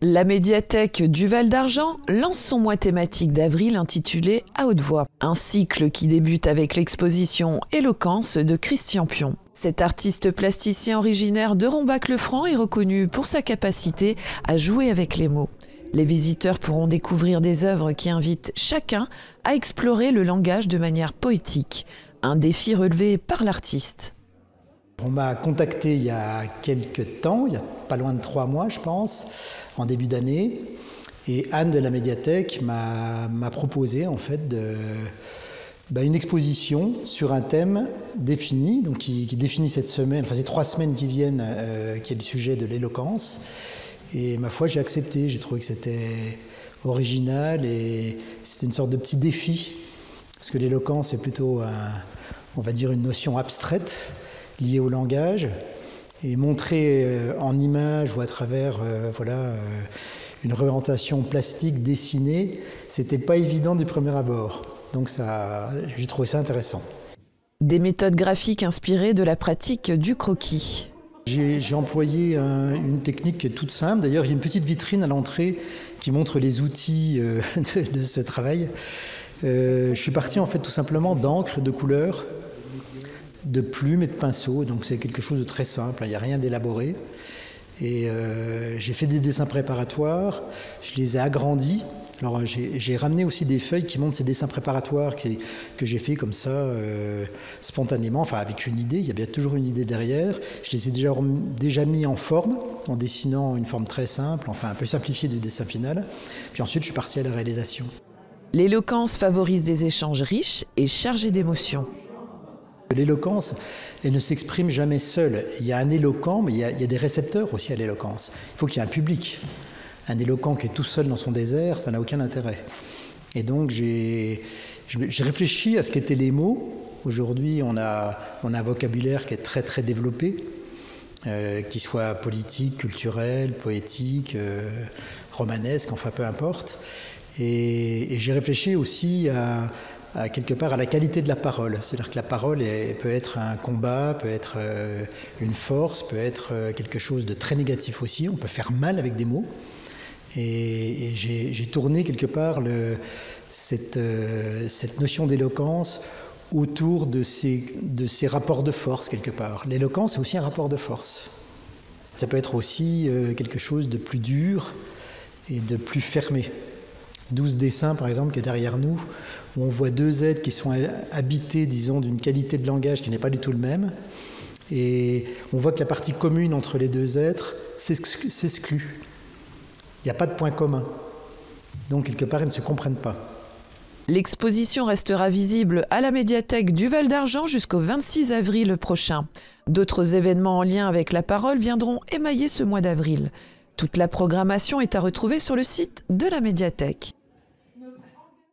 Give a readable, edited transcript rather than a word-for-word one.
La médiathèque du Val d'Argent lance son mois thématique d'avril intitulé « À haute voix », un cycle qui débute avec l'exposition « Éloquence » de Christian Pion. Cet artiste plasticien originaire de Rombach-le-Franc est reconnu pour sa capacité à jouer avec les mots. Les visiteurs pourront découvrir des œuvres qui invitent chacun à explorer le langage de manière poétique, un défi relevé par l'artiste. On m'a contacté il y a quelques temps, il y a pas loin de 3 mois je pense, en début d'année, et Anne de la médiathèque m'a proposé en fait une exposition sur un thème défini, donc qui définit cette semaine, enfin ces 3 semaines qui viennent, qui est le sujet de l'éloquence. Et ma foi, j'ai accepté, j'ai trouvé que c'était original et c'était une sorte de petit défi, parce que l'éloquence est plutôt, on va dire, une notion abstraite liée au langage, et montrer en images ou à travers une représentation plastique dessinée, c'était pas évident du premier abord. Donc j'ai trouvé ça intéressant. Des méthodes graphiques inspirées de la pratique du croquis. J'ai employé une technique qui est toute simple. D'ailleurs, il y a une petite vitrine à l'entrée qui montre les outils de ce travail. Je suis parti en fait tout simplement d'encre, de couleurs, de plumes et de pinceaux. Donc c'est quelque chose de très simple, il n'y a rien d'élaboré. Et j'ai fait des dessins préparatoires, je les ai agrandis. Alors j'ai ramené aussi des feuilles qui montrent ces dessins préparatoires que j'ai fait comme ça, spontanément, enfin avec une idée, il y a bien toujours une idée derrière. Je les ai déjà mis en forme, en dessinant une forme très simple, enfin un peu simplifiée du dessin final. Puis ensuite je suis parti à la réalisation. L'éloquence favorise des échanges riches et chargés d'émotions. L'éloquence, elle ne s'exprime jamais seule. Il y a un éloquent, mais il y a des récepteurs aussi à l'éloquence. Il faut qu'il y ait un public. Un éloquent qui est tout seul dans son désert, ça n'a aucun intérêt. Et donc j'ai réfléchi à ce qu'étaient les mots. Aujourd'hui, on a un vocabulaire qui est très très développé, qu'il soit politique, culturel, poétique, romanesque, enfin peu importe. Et j'ai réfléchi aussi à quelque part à la qualité de la parole. C'est-à-dire que la parole peut être un combat, peut être une force, peut être quelque chose de très négatif aussi. On peut faire mal avec des mots. Et j'ai tourné quelque part cette notion d'éloquence autour de ces rapports de force quelque part. L'éloquence est aussi un rapport de force. Ça peut être aussi quelque chose de plus dur et de plus fermé. 12 dessins par exemple qui est derrière nous, où on voit 2 êtres qui sont habités, disons, d'une qualité de langage qui n'est pas du tout le même. Et on voit que la partie commune entre les 2 êtres s'exclut. Il n'y a pas de point commun. Donc, quelque part, ils ne se comprennent pas. L'exposition restera visible à la médiathèque du Val d'Argent jusqu'au 26 avril prochain. D'autres événements en lien avec la parole viendront émailler ce mois d'avril. Toute la programmation est à retrouver sur le site de la médiathèque.